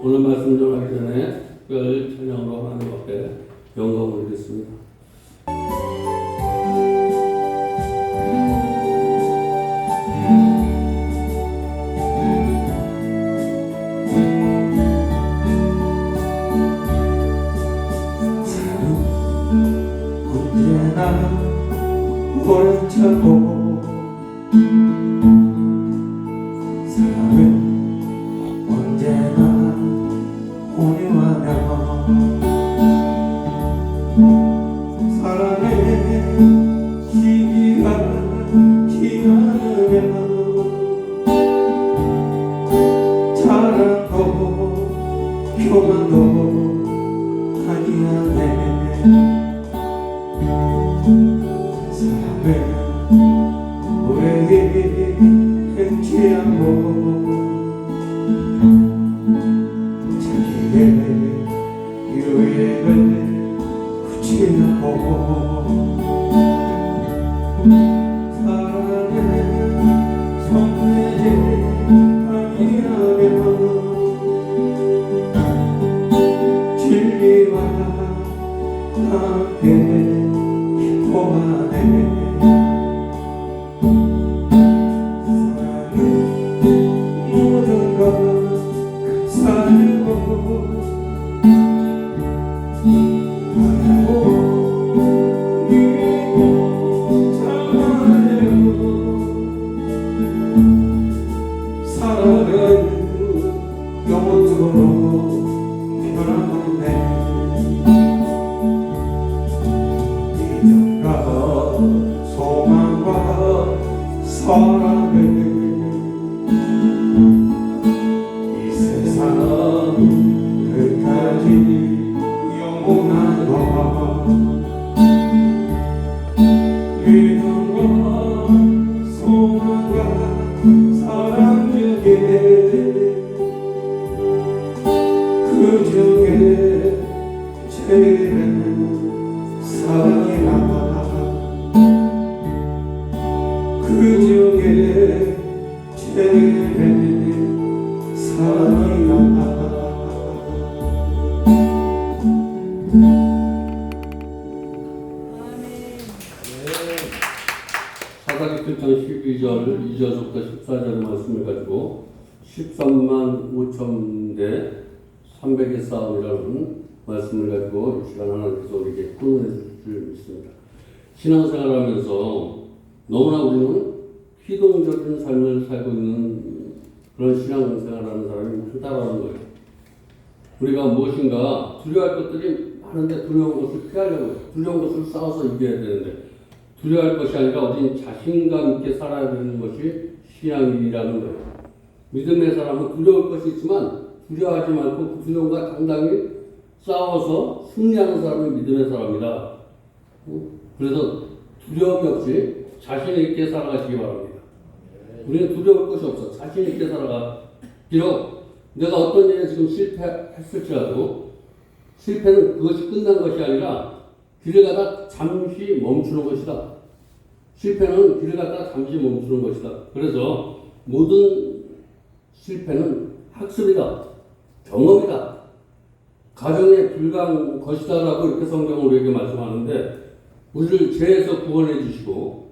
오늘 말씀 전하기 전에 특별 찬양으로 하나님 앞에 영광을 드리겠습니다. 언제나 오른쪽고 사랑은 언제나 온유하며 사랑의 시기가 지나면 자랑도 교만도 아니하네. 사랑은 우리에게 행치 않고 자기의 유익을 굳이 않고 사랑은 성내지 아니하며 진리와 함께 기뻐하네. 모든 것 감사하고 바라고 믿고 참아내고 사랑은 영원토록 변함없네. 믿음과 소망과 사랑을 이 세상 끝까지 영원한 것 믿음과 소망과 사랑 중에 그 중에 제일은 사랑이라 그 중에 제일 사랑이라. 사사기 7장 12절 2절부터 14절 말씀을 가지고 13만 5천 대 300의 싸움이라는 말씀을 가지고 이 시간 하나님께서 우리에게 훈련해 주실 줄 믿습니다. 신앙생활하면서 너무나 우리는 희동적인 삶을 살고 있는 그런 신앙생활하는 사람이 많다라는 거예요. 우리가 무엇인가 두려워할 것들이 많은데 두려운 것을 피하려고 해요. 두려운 것을 싸워서 이겨야 되는데 두려워할 것이 아니라 우리는 자신감 있게 살아야 되는 것이 신앙이라는 거예요. 믿음의 사람은 두려울 것이 있지만 두려워하지 말고 그 두려움과 당당히 싸워서 승리하는 사람이 믿음의 사람이다. 그래서 두려움이 없이 자신 있게 살아가시기 바랍니다. 우리는 두려울 것이 없어. 자신 있게 살아가. 비록 내가 어떤 일에 지금 실패했을지라도 실패는 그것이 끝난 것이 아니라 길을 가다 잠시 멈추는 것이다. 실패는 길을 가다 잠시 멈추는 것이다. 그래서 모든 실패는 학습이다. 경험이다. 가정에 불과한 것이다라고 이렇게 성경은 우리에게 말씀하는데 우리를 죄에서 구원해 주시고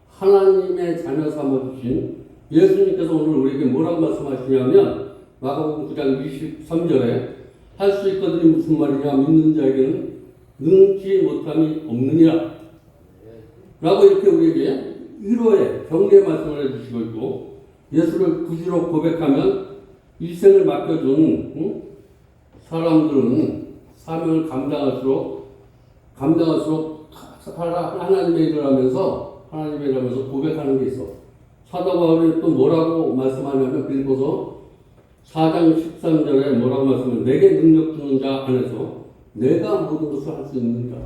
하나님의 자녀 삼아 주신 예수님께서 오늘 우리에게 뭐라고 말씀하시냐면 마가복음 9장 23절에 할 수 있거든이 무슨 말이냐 믿는 자에게는 능치 못함이 없느니라 라고 이렇게 우리에게 위로의 격려의 말씀을 해주시고 있고 예수를 구주로 고백하면 일생을 맡겨준 사람들은 사명을 감당할수록 하나님의 일을 하면서 고백하는 게 있어. 사도 바울이 또 뭐라고 말씀하냐면 빌립보서 4장 13절에 뭐라고 말씀하냐면 내게 능력 주는 자 안에서 내가 모든 것을 할 수 있는 자.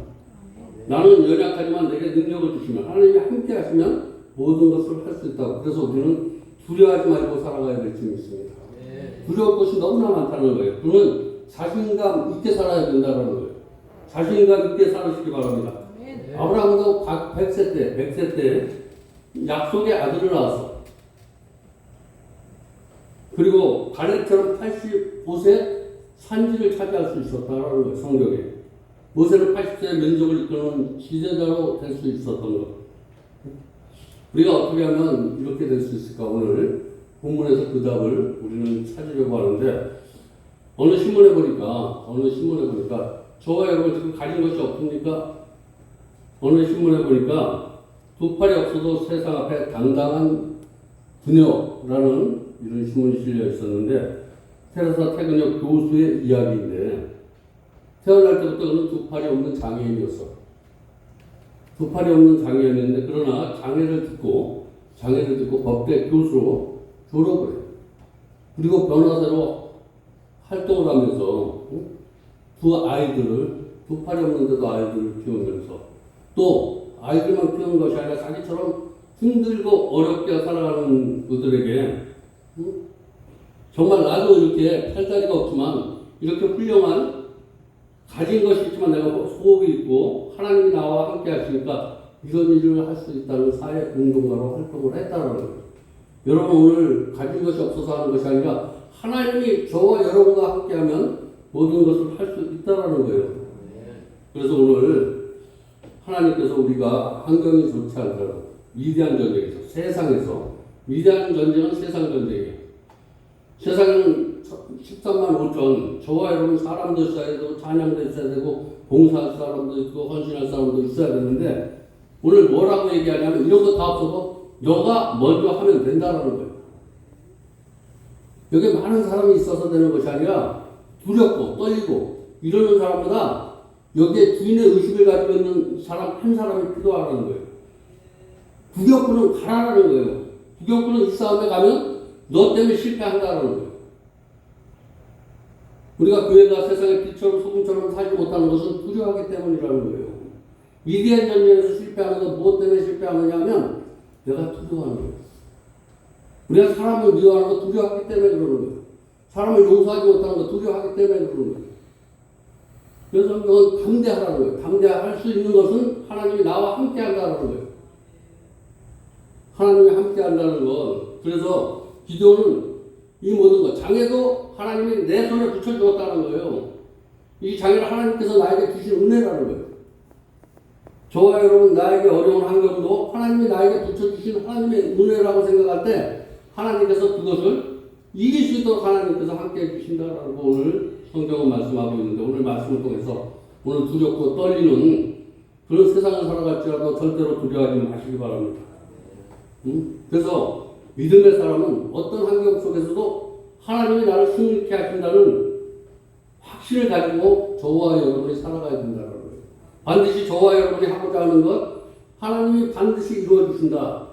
나는 연약하지만 내게 능력을 주시면 하나님이 함께 하시면 모든 것을 할 수 있다고. 그래서 우리는 두려워하지 말고 살아가야 될 점이 있습니다. 두려울 것이 너무나 많다는 거예요. 그러면 자신감 있게 살아야 된다는 거예요. 자신감 있게 살으시기 바랍니다. 아브라함도 100세 때 약속의 아들을 낳았어. 그리고 갈렙처럼 85세 산지를 차지할 수 있었다는 거예요. 성경에. 모세는 80세 민족을 이끄는 지도자로 될 수 있었던 것. 우리가 어떻게 하면 이렇게 될 수 있을까? 오늘 본문에서 그 답을 우리는 찾으려고 하는데 어느 신문에 보니까 저와 여러분 지금 가진 것이 없습니까? 어느 신문에 보니까 두 팔이 없어도 세상 앞에 당당한 그녀라는 이런 신문이 실려 있었는데 테레사 태근역 교수의 이야기인데 태어날 때부터 그는 두 팔이 없는 장애인이었어. 두 팔이 없는 장애인인데 그러나 장애를 듣고 법대 교수로 졸업을 해. 그리고 변호사로 활동을 하면서 두 팔이 없는데도 아이들을 키우면서 또 아이들만 키우는 것이 아니라 자기처럼 힘들고 어렵게 살아가는 그들에게 정말 나도 이렇게 팔다리가 없지만 이렇게 훌륭한 가진 것이 있지만 내가 호흡이 있고 하나님이 나와 함께 하시니까 이런 일을 할 수 있다는 사회 운동가로 활동을 했다는 거예요. 여러분 오늘 가진 것이 없어서 하는 것이 아니라 하나님이 저와 여러분과 함께하면 모든 것을 할 수 있다는 거예요. 그래서 오늘 하나님께서 우리가 환경이 좋지 않더라도 위대한 전쟁에서 세상에서 위대한 전쟁은 세상 전쟁이에요. 세상에는 13만 5천 저와 여러분 사람도 있어야 되고 찬양도 있어야 되고 봉사할 사람도 있고 헌신할 사람도 있어야 되는데 오늘 뭐라고 얘기하냐면 이런 거 다 없어도 너가 먼저 하면 된다는 거예요. 여기 많은 사람이 있어서 되는 것이 아니라 두렵고 떨리고 이러는 사람보다 여기에 주인의 의식을 가지고 있는 사람 한 사람이 필요하다는 거예요. 구경꾼은 가라라는 거예요. 구경꾼은 이 싸움에 가면 너 때문에 실패한다는 거예요. 우리가 교회가 세상의 빛처럼 소금처럼 살지 못하는 것은 두려워하기 때문이라는 거예요. 위대한 전쟁에서 실패하는 건 무엇 때문에 실패하느냐 하면 내가 두려워하는 거예요. 우리가 사람을 미워하는 거 두려워하기 때문에 그러는 거예요. 사람을 용서하지 못하는 거 두려워하기 때문에 그러는 거예요. 그래서 이건 담대하라는 거예요. 담대할 수 있는 것은 하나님이 나와 함께 한다는 거예요. 하나님이 함께 한다는 건 그래서 기도는 이 모든 것 장애도 하나님이 내 손에 붙여주었다는 거예요. 이 장애를 하나님께서 나에게 주신 은혜라는 거예요. 저와 여러분 나에게 어려운 환경도 하나님이 나에게 붙여주신 하나님의 은혜라고 생각할 때 하나님께서 그것을 이길 수 있도록 하나님께서 함께 해주신다라고 오늘 성경은 말씀하고 있는데 오늘 말씀을 통해서 오늘 두렵고 떨리는 그런 세상을 살아갈지라도 절대로 두려워하지 마시기 바랍니다. 그래서 믿음의 사람은 어떤 환경 속에서도 하나님이 나를 승리케 하신다는 확신을 가지고 저와 여러분이 살아가야 된다는 거예요. 반드시 저와 여러분이 하고자 하는 것 하나님이 반드시 이루어 주신다.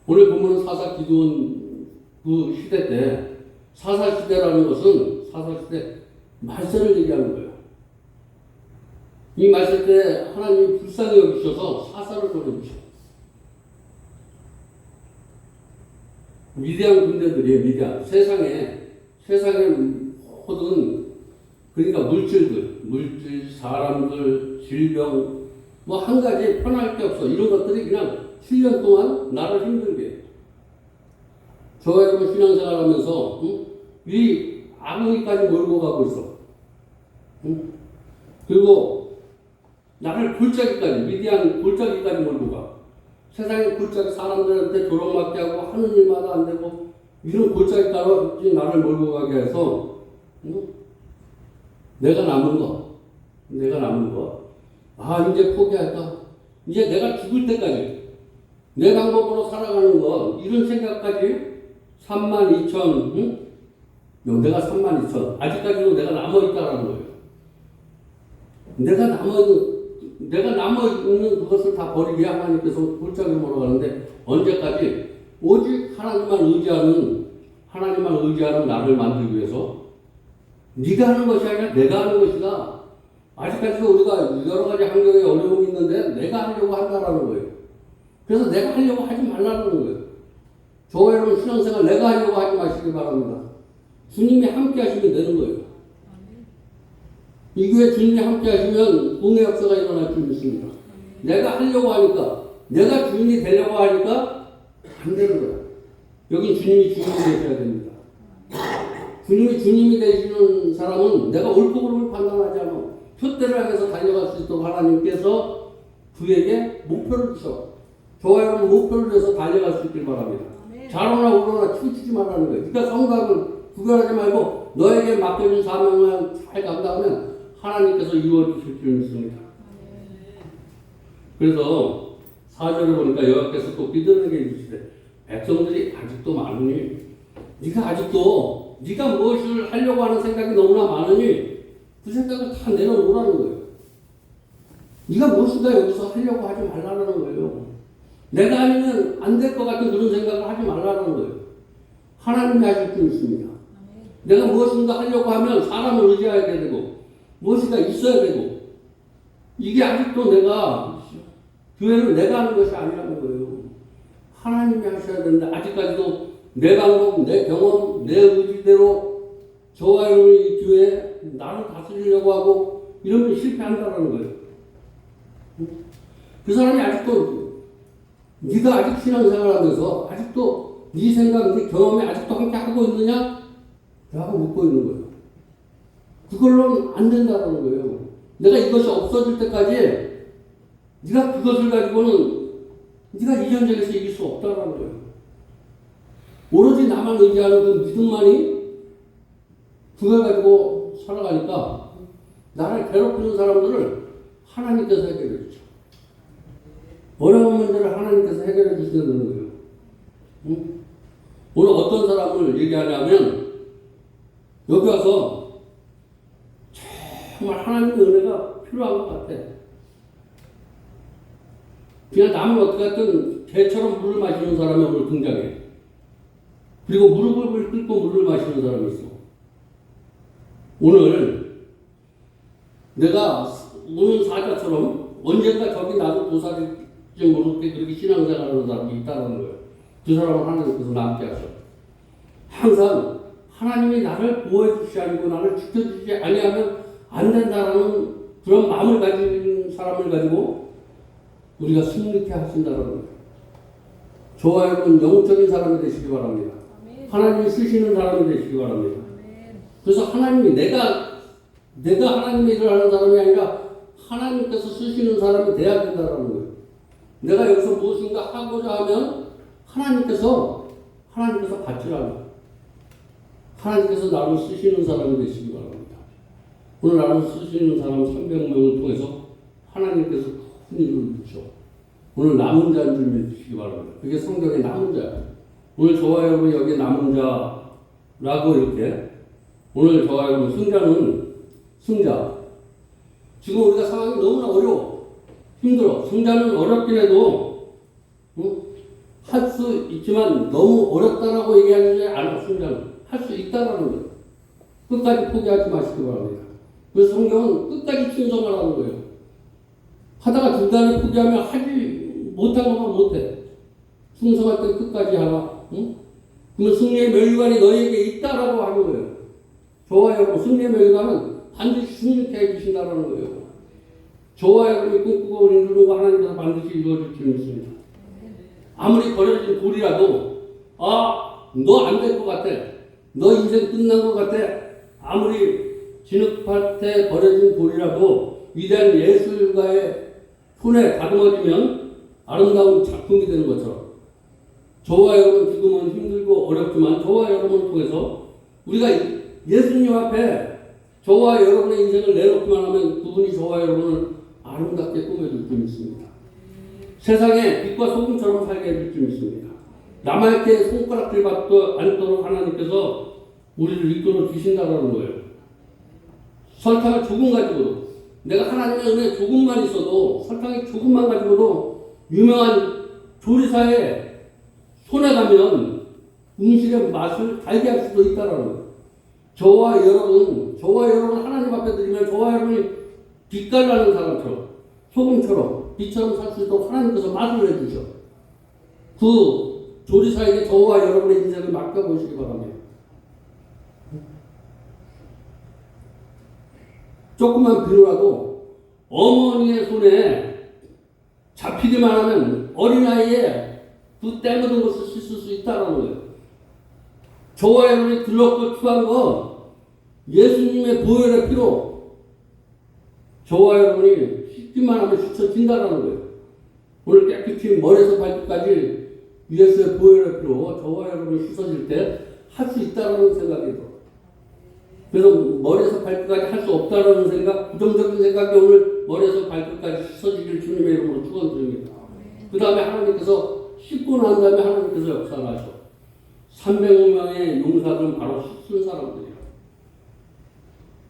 오늘 보면 사사 기도원 그 시대 때 사사 시대라는 것은 사사 시대 말세를 얘기하는 거예요. 이 말세 때 하나님이 불쌍히 여기셔서 사사를 보내주셔. 미디안 군대들이에요. 미디안 세상에 모든 그러니까 물질, 사람들, 질병 뭐 한 가지 편할 게 없어. 이런 것들이 그냥 7년 동안 나를 힘들게 해. 저와 여러분 신앙생활하면서 이 악의까지 몰고 가고 있어. 그리고 나를 골짜기까지 미디안 골짜기까지 몰고 가. 세상의 골짜기 사람들한테 조롱받게 하고 하는 일마다 안 되고 이런 골짜기까지 나를 몰고 가게 해서 내가 남은 거 이제 포기할까? 이제 내가 죽을 때까지 내 방법으로 살아가는 거 이런 생각까지 32,000 내가 32,000 아직까지도 내가 남아있다라는 거예요. 내가 남아있는 그것을 다 버리게 하나님께서 골짜기로 몰아가는데 언제까지? 오직 하나님만 의지하는 나를 만들기 위해서 네가 하는 것이 아니라 내가 하는 것이다. 아직까지도 우리가 여러 가지 환경에 어려움이 있는데 내가 하려고 한다라는 거예요. 그래서 내가 하려고 하지 말라는 거예요. 저와 여러분 신앙생활 내가 하려고 하지 마시기 바랍니다. 주님이 함께 하시면 되는 거예요. 이 교회 주님이 함께 하시면 공의 역사가 일어날 줄 믿습니다. 내가 하려고 하니까, 내가 주인이 되려고 하니까 안 되는 거야. 여긴 주님이 주인이 되셔야 됩니다. 주님이 주님이 되시는 사람은 내가 옳고 그름을 판단하지 않아. 표대를 향해서 달려갈 수 있도록 하나님께서 그에게 목표를 주셔. 저와 여러분 목표를 위해서 달려갈 수 있길 바랍니다. 자로나 우로나 춤추지 말라는 거예요. 그러니까 성곽을 구별하지 말고 너에게 맡겨진 사명을 잘 감당하면 하나님께서 이루어 주실 줄 믿습니다. 그래서 4절에 보니까 여호와께서 또 비들에게 이르시되 백성들이 아직도 많으니 네가 아직도 네가 무엇을 하려고 하는 생각이 너무나 많으니 그 생각을 다 내려놓으라는 거예요. 네가 무엇인가 여기서 하려고 하지 말라는 거예요. 내가 아니면 안 될 것 같은 그런 생각을 하지 말라는 거예요. 하나님이 하실 줄 믿습니다. 내가 무엇인가 하려고 하면 사람을 의지해야 되고 무엇인가 있어야 되고 이게 아직도 교회는 내가 하는 것이 아니라는 거예요. 하나님이 하셔야 되는데 아직까지도 내 방법, 내 경험, 내 의지대로 저와 여러분이 이 교회에 나를 다스리려고 하고 이러면 실패한다는 거예요. 그 사람이 아직도 네가 아직 신앙생활하면서 아직도 네 생각, 네 경험에 아직도 함께 하고 있느냐? 라고 묻고 있는 거예요. 그걸로는 안 된다는 거예요. 내가 이것이 없어질 때까지 네가 그것을 가지고는 네가 이 전쟁에서 이길 수 없다는 거예요. 오로지 나만 의지하는 그 믿음만이 그걸 가지고 살아가니까 나를 괴롭히는 사람들을 하나님께서 해결해 주죠. 어려운 문제를 하나님께서 해결해 주시는 거예요. 응? 오늘 어떤 사람을 얘기하냐면 여기 와서 정말 하나님의 은혜가 필요한 것 같아. 그냥 남은 어떻게 하든 개처럼 물을 마시는 사람이 오늘 등장해. 그리고 무릎을 꿇고 물을 마시는 사람이 있어. 오늘 내가 오는 사자처럼 언젠가 저기 나도 도사질지 모르게 그렇게 신앙생활하는 사람이 있다는 거예요. 그 사람은 하나님께서 남게 하셔. 항상 하나님이 나를 보호해 주시지 않고 나를 지켜주지 아니하면 안 된다라는 그런 마음을 가진 사람을 가지고 우리가 승리케 하신다는 거예요. 저와 여러분 영적인 사람이 되시기 바랍니다. 하나님이 쓰시는 사람이 되시기 바랍니다. 그래서 하나님이 내가 하나님의 일을 하는 사람이 아니라 하나님께서 쓰시는 사람이 돼야 된다는 거예요. 내가 여기서 무엇인가 하고자 하면 하나님께서 받지라고. 하나님께서 나를 쓰시는 사람이 되시기 바랍니다. 오늘 나를 쓰시는 사람 300명을 통해서 하나님께서 큰 일을 이루죠. 오늘 남은 자인 줄 믿으시기 바랍니다. 그게 성경의 남은 자예요. 오늘 저와 여러분 여기 남은 자라고 이렇게 오늘 저와 여러분 승자. 지금 우리가 상황이 너무나 어려워. 힘들어. 승자는 어렵긴 해도 할 수 있지만 너무 어렵다라고 얘기하지 않아. 승자는 할 수 있다라는 거예요. 끝까지 포기하지 마시기 바랍니다. 그래서 성경은 끝까지 충성하라는 거예요. 하다가 중간에 포기하면 하지 못한 것만 못해. 충성할 때 끝까지 하라. 응? 그러면 승리의 멸관이 너희에게 있다라고 하는 거예요. 저와 여러분 승리의 멸관은 반드시 승리케 해주신다라는 거예요. 저와 여러분이 꿈꾸고 이루고 하나님께서 반드시 이루어줄 줄 믿습니다. 아무리 버려진 돌이라도 너 안 될 것 같아. 너 인생 끝난 것 같아. 아무리 진흙밭에 버려진 돌이라도 위대한 예술가의 손에 다듬어지면 아름다운 작품이 되는 것처럼 저와 여러분 지금은 힘들고 어렵지만 저와 여러분을 통해서 우리가 예수님 앞에 저와 여러분의 인생을 내놓기만 하면 그분이 저와 여러분을 아름답게 꾸며줄 줄 믿습니다. 세상에 빛과 소금처럼 살게 해줄 줄 믿습니다. 남에게 손가락질 받지 않도록 하나님께서 우리를 이끌어 주신다는 거예요. 설탕을 조금 가지고도 내가 하나님의 은혜 조금만 있어도 설탕이 조금만 가지고도 유명한 조리사의 손에 가면 음식의 맛을 달게 할 수도 있다는 거예요. 저와 여러분 하나님 앞에 드리면 저와 여러분이 빛깔 나는 사람처럼 소금처럼 빛처럼 살 수 있도록 하나님께서 맛을 내주셔. 그 조리사에게 저와 여러분의 인생을 맡겨보시기 바랍니다. 조그만 비누라도 어머니의 손에 잡히기만 하면 어린아이의 그 때묻은 것을 씻을 수 있다는 거예요. 저와 여러분이 들렀고 추한 건 예수님의 보혈의 피로 저와 여러분이 씻기만 하면 씻어진다는 거예요. 오늘 깨끗이 머리에서 발끝까지 예수의 보혈의 피로 저와 여러분이 씻어질 때 할 수 있다는 생각이 들어요. 그래서 머리에서 발끝까지 할 수 없다는 생각, 부정적인 생각이 오늘 머리에서 발끝까지 씻어지기를 주님의 이름으로 축원드립니다. 그 다음에 하나님께서 씻고 난 다음에 하나님께서 역사를 하셔. 300명의 용사들은 바로 씻은 사람들이에요.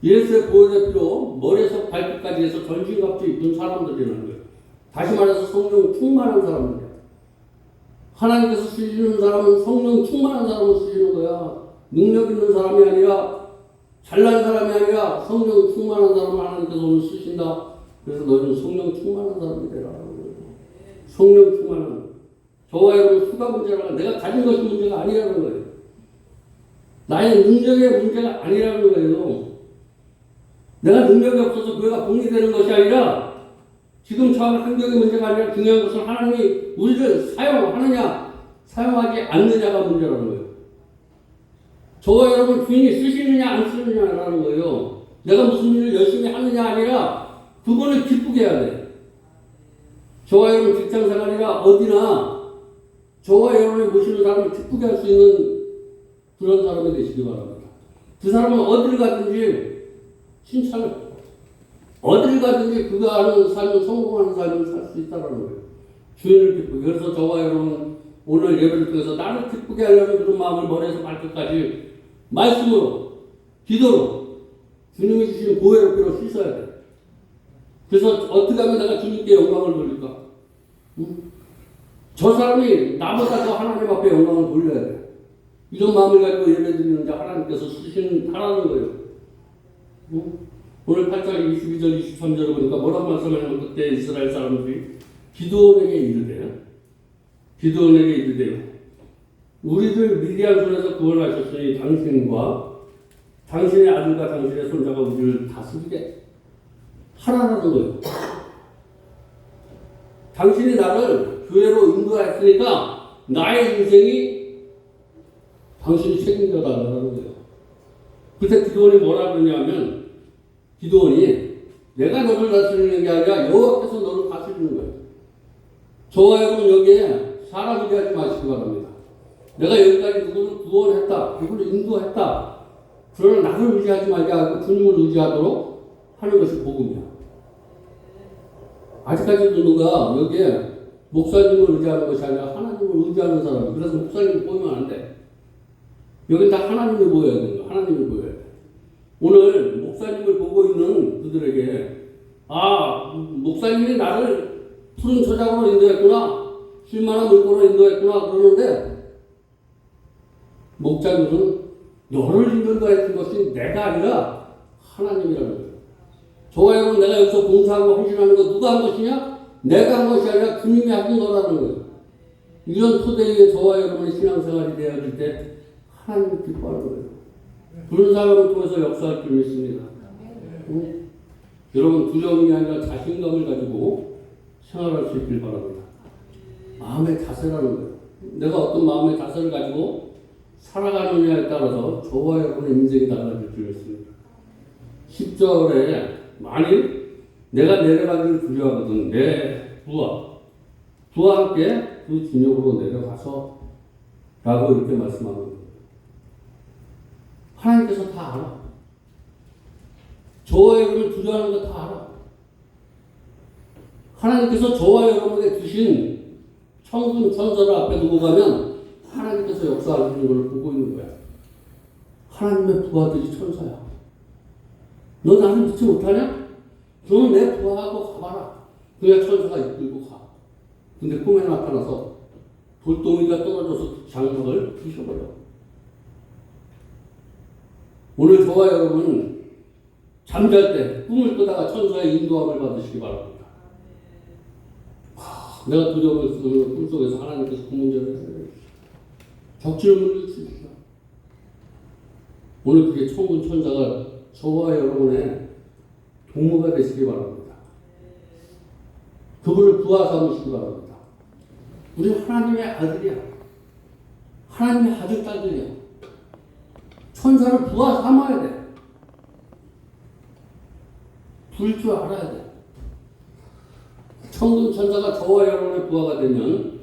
예수의 보혈의 피로 머리에서 발끝까지 해서 전신갑주 입은 사람들이라는 거예요. 다시 말해서 성령 충만한 사람들이에요. 하나님께서 쓰시는 사람은 성령 충만한 사람을 쓰시는 거야. 능력 있는 사람이 아니라 잘난 사람이 아니라 성령 충만한 사람을 하나님께서 오늘 쓰신다. 그래서 너희는 성령 충만한 사람이 되라는 거예요. 성령 충만한. 저와 여러분 수가 문제라 내가 가진 것이 문제가 아니라는 거예요. 나의 능력의 문제가 아니라는 거예요. 내가 능력이 없어서 교회가 복리되는 것이 아니라 지금 처한 환경의 문제가 아니라 중요한 것은 하나님이 우리를 사용하느냐 사용하지 않느냐가 문제라는 거예요. 저와 여러분 주인이 쓰시느냐 안 쓰느냐라는 거예요. 내가 무슨 일을 열심히 하느냐 아니라 그분을 기쁘게 해야 돼. 저와 여러분 직장생활이라 어디나 저와 여러분이 모시는 사람을 기쁘게 할 수 있는 그런 사람이 되시기 바랍니다. 그 사람은 어디를 가든지 칭찬을 어디를 가든지 그가 하는 삶은 성공하는 삶을 살 수 있다는 거예요. 주인을 기쁘게. 그래서 저와 여러분 오늘 예배를 통해서 나를 기쁘게 하려는 그런 마음을 머리에서 발끝까지 말씀으로 기도로 주님이 주신 보혈의 피로 씻어야 돼. 그래서 어떻게 하면 내가 주님께 영광을 돌릴까? 저 사람이 나보다 더 하나님 앞에 영광을 돌려야 돼. 이런 마음을 가지고 예배드리는데 하나님께서 쓰신다라는 거예요. 오늘 8장 22절 23절을 보니까 뭐라고 말씀하냐면 그때 이스라엘 사람들이 기드온에게 이르되요. 우리들 미디안 손에서 구원하셨으니 당신과 당신의 아들과 당신의 손자가 우리를 다스리게 하라는 거예요. 당신이 나를 교회로 인도했으니까 나의 인생이 당신이 책임져 달라는 거예요. 그때 기드온이 뭐라 그러냐면 기드온이 내가 너를 다스리는 게 아니라 여호와께서 너를 다스리는 거예요. 저와 여러분 여기에 사람 의지하지 마시기 바랍니다. 내가 여기까지 누구를 구원했다, 누구를 인도했다. 그러나 나를 의지하지 말게 하고 주님을 의지하도록 하는 것이 복음이야. 아직까지도 누가 여기에 목사님을 의지하는 것이 아니라 하나님을 의지하는 사람이, 그래서 목사님을 보면 안 돼. 여기 다 하나님이 보여야 되는 거야. 하나님이 보여야 돼. 오늘 목사님을 보고 있는 그들에게 목사님이 나를 푸른 초장으로 인도했구나, 쉴만한 물고로 인도했구나 그러는데, 목자들은 너를 인도했던 것이 내가 아니라 하나님이라는 거예요. 저와 여러분, 내가 여기서 봉사하고 헌신하는 거 누가 한 것이냐? 내가 한 것이 아니라 주님이 하신 거라는 거예요. 이런 토대에 저와 여러분의 신앙생활이 되어질 때 하나님이 기뻐하는 거예요. 그런 사람을 통해서 역사할 줄 믿습니다. 응? 여러분, 두려움이 아니라 자신감을 가지고 생활할 수 있길 바랍니다. 마음의 자세라는 거예요. 내가 어떤 마음의 자세를 가지고 살아가느냐에 따라서 저와 여러분의 인생이 달라질 줄 믿습니다. 10절에 만일 내가 내려가기를 두려워하거든 내 부와 함께 그 진영으로 내려가서 라고 이렇게 말씀하는 거예요. 하나님께서 다 알아. 저와 여러분을 두려워하는 거 다 알아. 하나님께서 저와 여러분에게 주신 천군 천사를 앞에 두고 가면 하나님께서 역사하시는 걸 보고 있는 거야. 하나님의 부하들이 천사야. 너 나를 믿지 못하냐? 그러면 내 부하하고 가봐라. 그냥 천사가 이끌고 가. 근데 꿈에 나타나서 돌덩이가 떨어져서 장막을 부셔버려. 오늘 저와 여러분은 잠잘 때 꿈을 꾸다가 천사의 인도함을 받으시기 바랍니다. 내가 두려움을 쓰는 꿈속에서 하나님께서 그 문제를 해결해 주시오. 적진을 물려주시오. 오늘 그게 천군 천사가 저와 여러분의 동무가 되시기 바랍니다. 그분을 부하 삼으시기 바랍니다. 우리는 하나님의 아들이야. 하나님의 아들 딸들이야. 천사를 부하 삼아야 돼. 부를 줄 알아야 돼. 천군 천사가 저와 여러분의 부하가 되면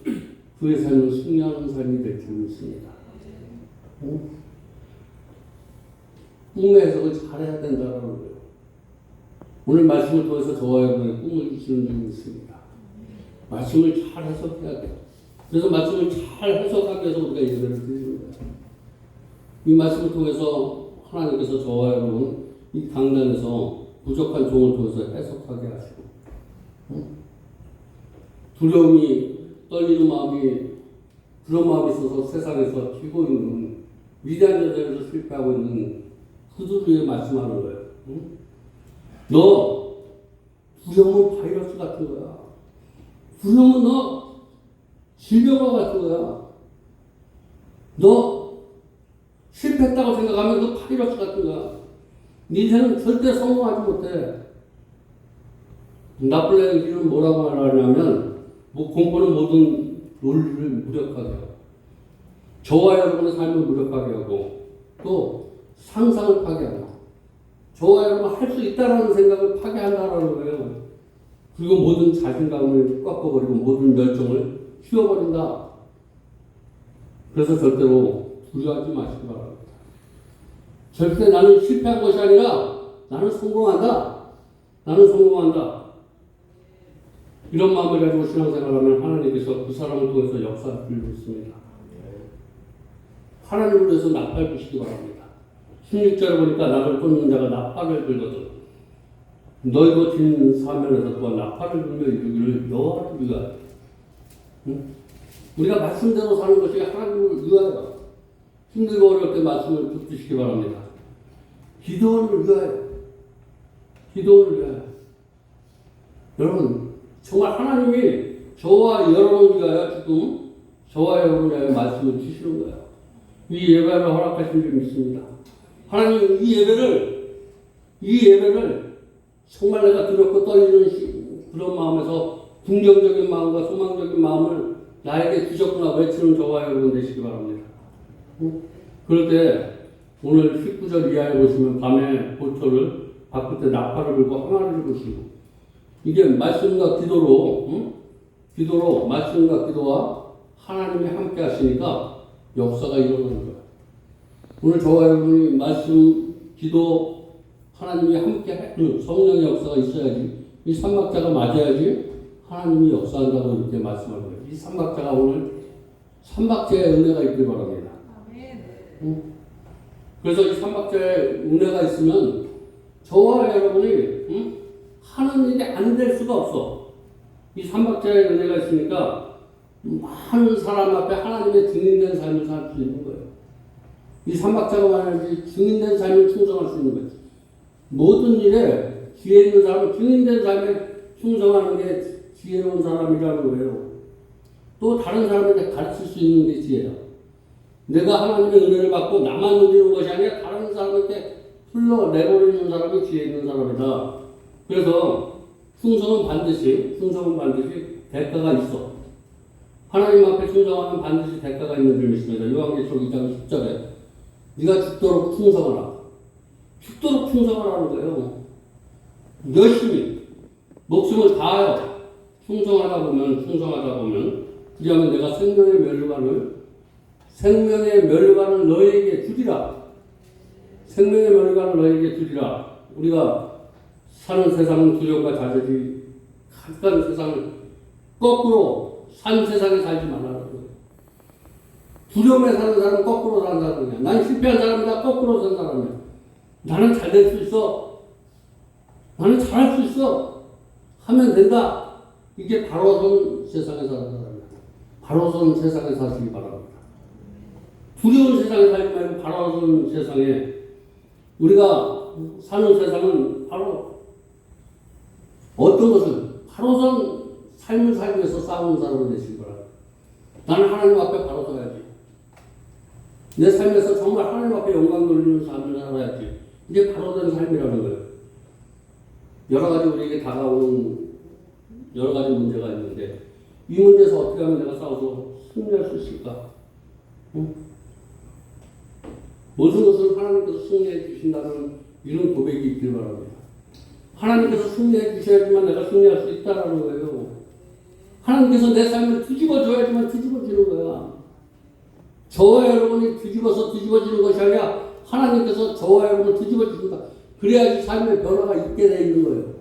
그의 삶은 승리하는 삶이 될 줄 믿습니다. 꿈의 해석을 잘해야 된다는 거예요. 오늘 말씀을 통해서 저와 여러분의 꿈을 주시는 줄 믿습니다. 말씀을 잘 해석해야 돼요. 그래서 말씀을 잘 해석하기 위해서 우리가 예배를 드리는 거예요. 이 말씀을 통해서 하나님께서 저와 여러분 이 강단에서 부족한 종을 통해서 해석하게 하시고, 두려움이 떨리는 마음이, 그런 마음이 있어서 세상에서 튀고 있는 위대한 여자에서 실패하고 있는 그들 위해 말씀하는 거예요. 너 두려움은 바이러스 같은 거야. 두려움은 너 질병과 같은 거야. 너 실패했다고 생각하면 너 바이러스 같은 거야. 네 인생은 절대 성공하지 못해. 나플레이는 뭐라고 말하냐면, 공포는 모든 논리를 무력하게 하고, 저와 여러분의 삶을 무력하게 하고, 또 상상을 파괴하고, 저와 여러분 할 수 있다라는 생각을 파괴한다라는 거예요. 그리고 모든 자신감을 꺾어버리고 모든 열정을 휘어버린다. 그래서 절대로 두려워하지 마시기 바랍니다. 절대 나는 실패한 것이 아니라 나는 성공한다. 나는 성공한다. 이런 마음을 가지고 신앙생활하면 하나님께서 그 사람을 통해서 역사를 빌리십니다. 하나님을 위해서 나팔 부시기 바랍니다. 16절에 보니까 나를 쫓는 자가 나팔을 불거든 너희도 진 사면에서 또한 나팔을 불며 이르기를 여호와를 위하여. 우리가 말씀대로 사는 것이 하나님을 위하여. 힘들고 어려울 때 말씀을 붙드시기 바랍니다. 기도원을 위하여. 기도원을 위하여. 여러분, 정말 하나님이 저와 여러분을 위하여 지금 저와 여러분을 위하여 말씀을 주시는 거예요. 이 예배를 허락하신 줄 믿습니다. 하나님 이 예배를 정말 내가 두렵고 떨리는 그런 마음에서 긍정적인 마음과 소망적인 마음을 나에게 주셨구나 외치는 저와 여러분 되시기 바랍니다. 그럴 때 오늘 19절 이하에 보시면 밤에 보초를 바쁠 때 나팔을 불고 항아리를 부시고 이게 말씀과 기도로 기도로 말씀과 기도와 하나님이 함께 하시니까 역사가 일어나는 거예요. 오늘 저와 여러분이 말씀, 기도, 하나님이 함께 성령의 역사가 있어야지 이 삼박자가 맞아야지 하나님이 역사한다고 이렇게 말씀을 해요. 이 삼박자가 오늘 삼박자의 은혜가 있길 바랍니다. 그래서 이 삼박자의 은혜가 있으면 저와 여러분이 하는 일이 안 될 수가 없어. 이 삼박자의 은혜가 있으니까 많은 사람 앞에 하나님의 증인된 삶을 살 수 있는 거예요. 이 삼박자가 말하지 증인된 삶을 충성할 수 있는 거예요. 모든 일에 지혜 있는 사람은 증인된 삶에 충성하는 게 지혜로운 사람이라는 거예요. 또 다른 사람에게 가르칠 수 있는 게 지혜야. 내가 하나님의 은혜를 받고 나만 누리는 것이 아니라 다른 사람에게 흘러내버리는 사람이 지혜 있는 사람이다. 그래서 충성은 반드시 대가가 있어. 하나님 앞에 충성하면 반드시 대가가 있는 줄 믿습니다. 요한계시록 2장 10절에 네가 죽도록 충성하라. 죽도록 충성하라는 거예요. 열심히 목숨을 다하여 충성하다 보면 그리하면 내가 생명의 면류관을 너희에게 주리라. 생명의 면류관을 너희에게 주리라. 우리가 사는 세상은 두려움과 좌절이 가득한 세상을 거꾸로 산 세상에 살지 말라는 거예요. 두려움에 사는 사람은 거꾸로 사는 사람이야. 난 실패한 사람이다. 거꾸로 산 사람이야. 나는 잘 될 수 있어. 나는 잘할 수 있어. 하면 된다. 이게 바로 선 세상에 사는 사람이야. 바로 선 세상에 사시기 바랍니다. 두려운 세상에 살지 말고 바로 선 세상에 우리가 사는 세상은 바로 어떤 것을 바로 선 삶을 살기 위해서 싸우는 사람이 되시기 바랍니다. 나는 하나님 앞에 바로 서야지. 내 삶에서 정말 하나님 앞에 영광 돌리는 삶을 살아야지. 이게 바로 된 삶이라는 거예요. 여러 가지 우리에게 다가오는 여러 가지 문제가 있는데 이 문제에서 어떻게 하면 내가 싸워서 승리할 수 있을까? 모든 것을 하나님께서 승리해 주신다는 이런 고백이 있길 바랍니다. 하나님께서 승리해 주셔야지만 내가 승리할 수 있다는 거예요. 하나님께서 내 삶을 뒤집어 줘야지만 뒤집어지는 거야. 저와 여러분이 뒤집어지는 것이 아니라 하나님께서 저와 여러분을 뒤집어 주신다. 그래야지 삶의 변화가 있게 돼 있는 거예요.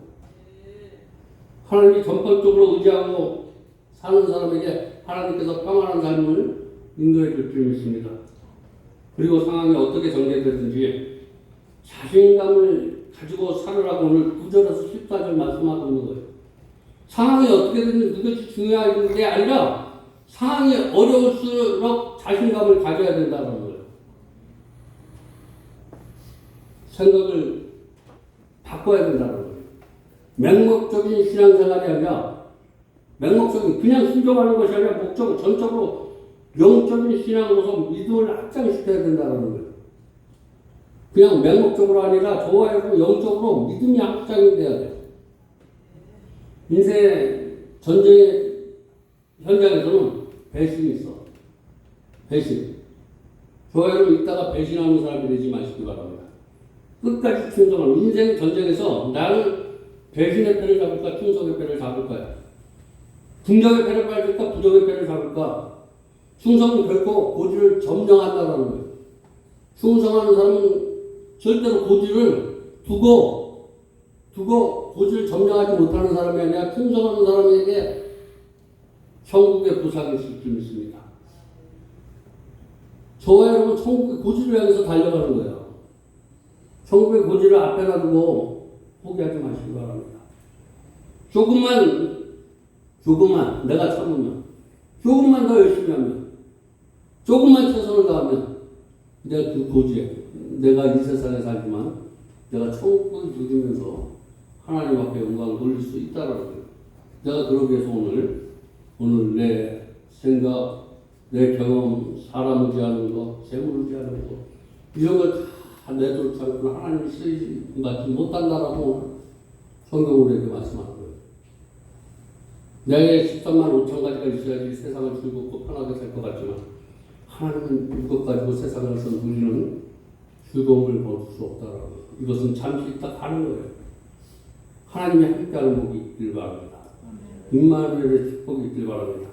하나님이 전폭적으로 의지하고 사는 사람에게 하나님께서 평안한 삶을 인도해 줄 줄 믿습니다. 그리고 상황이 어떻게 전개되든지 자신감을 가지고 살으라고 오늘 9절에서 14절 말씀하고 있는 거예요. 상황이 어떻게 되든지 그것이 중요한 게 아니라 상황이 어려울수록 자신감을 가져야 된다는 거예요. 생각을 바꿔야 된다는 거예요. 맹목적인 신앙생활이 아니라 맹목적인 그냥 순종하는 것이 아니라 목적으로 전적으로 영적인 신앙으로서 믿음을 확장시켜야 된다는 거예요. 그냥 맹목적으로 아니라 저와 여러분 영적으로 믿음이 확장이 돼야 돼요. 인생의 전쟁 현장에서는 배신이 있어. 배신. 저와 여러분 이따가 배신하는 사람이 되지 마시기 바랍니다. 끝까지 충성하는 인생 전쟁에서 나는 배신의 패를 잡을까 충성의 패를 잡을까요? 긍정의 패를 밟을까 부정의 패를 잡을까? 충성은 결코 고지를 점령한다는 거예요. 충성하는 사람은 절대로 고지를 두고 고지를 점령하지 못하는 사람이 아니라 충성하는 사람에게 천국의 보상이 있을 줄 믿습니다. 저와 여러분 천국의 고지를 향해서 달려가는 거예요. 천국의 고지를 앞에 놔두고 포기하지 마시기 바랍니다. 조금만 내가 참으면, 조금만 더 열심히 하면, 조금만 최선을 다하면 내가 그 고지에 내가 이 세상에 살지만 내가 천국을 누리면서 하나님 앞에 영광을 돌릴 수 있다라는 거예요. 내가 그러기 위해서 오늘 내 생각, 내 경험, 사람 의지하는 거, 재물 의지하는 거 이런 걸 다 내쫓아서 하나님이 쓰이지 못한다라고 성경으로 이렇게 말씀하는 거예요. 내게 13만 5천 가지가 있어야지 세상을 즐겁고 편하게 살 것 같지만 하나님은 이것 가지고 세상에서 누리는 즐거움을 얻을 수 없다라고. 이것은 잠시 있다 가는 거예요. 하나님이 함께하는 복이 있길 바랍니다. 임마누엘의 축복이 있길 바랍니다.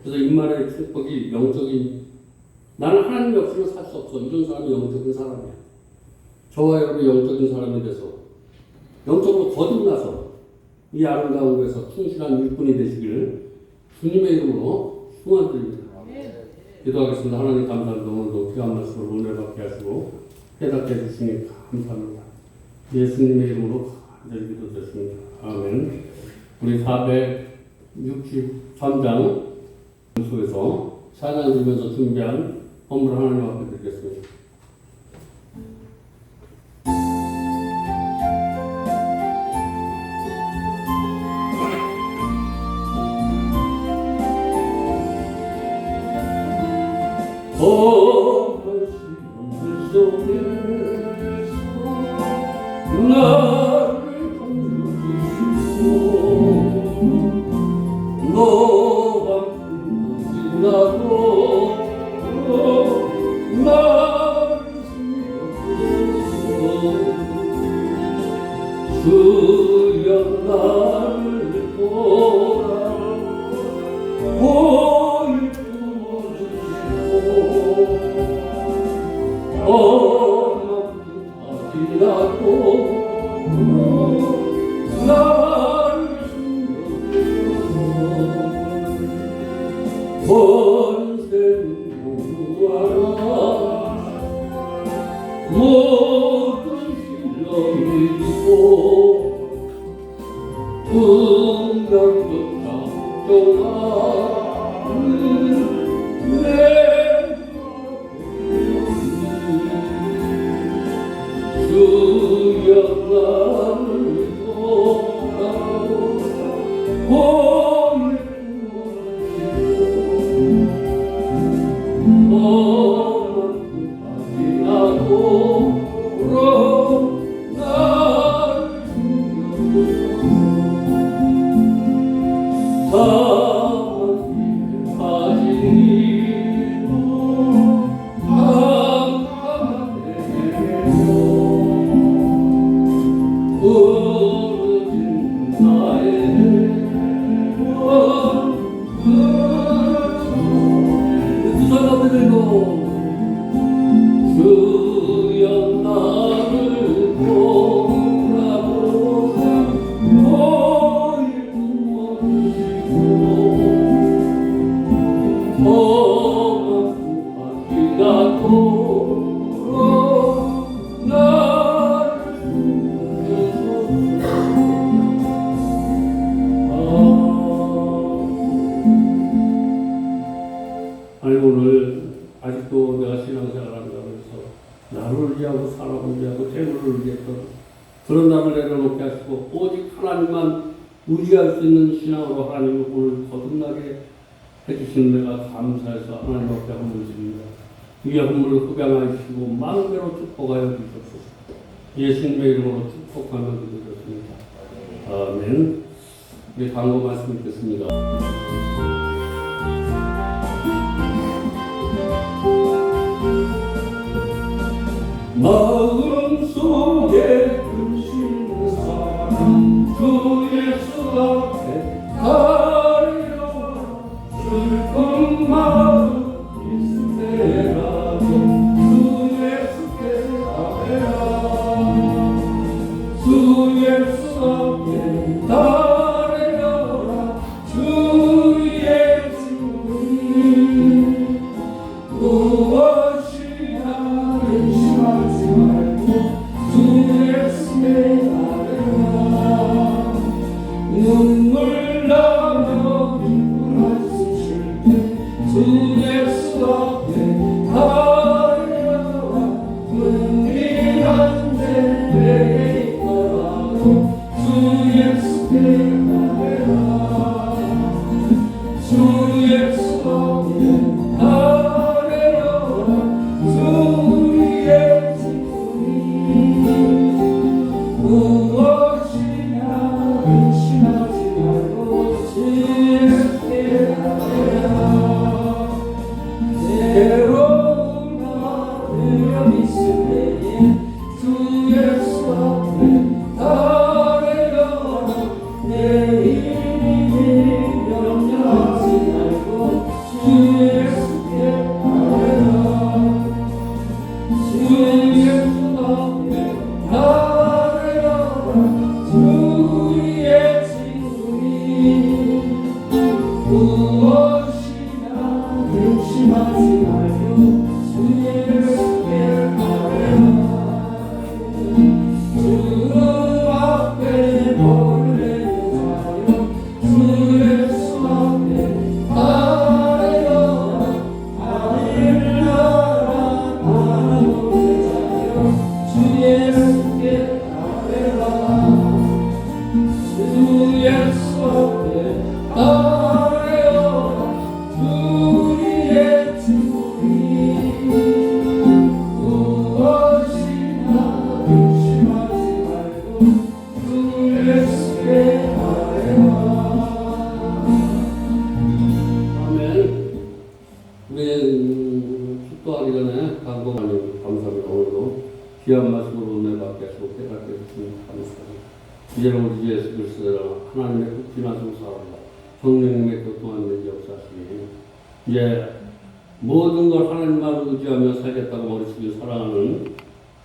그래서 임마누엘의 축복이 영적인, 나는 하나님이 없으면 살 수 없어, 이런 사람이 영적인 사람이야. 저와 여러분이 영적인 사람이 돼서 영적으로 거듭나서 이 아름다운 곳에서 충실한 일꾼이 되시기를 주님의 이름으로 축원드립니다. 기도하겠습니다. 하나님 감사합니다. 오늘도 귀한 말씀을 은혜 받게 하시고 깨닫게 해주시니 감사합니다. 예수님의 이름으로 간절히 기도드렸습니다. 아멘. 우리 463장 속에서 찬양 드리면서 준비한 헌물 하나님 앞에 드리겠습니다. 나를 건져주시고 너와 지나고 나를 숨겨주시고 주여 나를 보라 보일 부어주시고 어머니라고 나를 숨겨주시고 본생 구하라 모든 실로 이기고 분명도 걱정하는 내 주여 나를 보라 아니 오늘 아직도 내가 신앙생활한다고 해서 나를 위하고 사람을 위하고 재물을 위해서 그런 나를 내려놓게 하시고 오직 하나님만 의지할 수 있는 신앙으로 하나님을 오늘 거듭나게 해주시는 내가 감사해서 하나님 앞에 헌물 드립니다. 이 헌물을 흡양하시고 만배로 축복하여 주옵소서. 예수님의 이름으로 축복하며 기도드렸습니다. 아멘. 우리 광고 말씀 듣겠습니다. 마음속에 크신 사랑 주 예수 앞에 가려워 슬픈 마음 있을 때라도 주 예수께 가려라 주 예수 앞에 가려라 주 예수님 무엇이나 의심하지 말고 주 예수께 가려라 눈물 나며 기쁨을 쓰실 때 주 예수 앞에 가려라 눈이 한데 내게 있더라도 주 예수께 가려라 주 예수 앞에 가려라 주 예수님 무엇이냐 의심하지 말고 주 예수께 가려라 괴로운 마음 있을 때에 주 예수 주 예수께 따라요 주의 주님 무엇이나 의심하지 말고 주 예수께 따라요. 아멘. 우리 축도하기 전에 간곡 감사합니다. 오늘도 귀한 말씀으로 은혜 받게 하시고 깨닫게 해주시면 감사합니다. 이제는 우리 주 예수 그리스도로 하나님의 극진하신 사랑과 성령님의 교통하는 역사시니 이제 모든 걸 하나님만 의지하며 살겠다고 머리숙여 사랑하는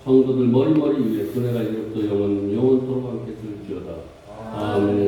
성도들 머리머리 위에 그네가 이제부터 영원토록 함께 들지어다. 아멘.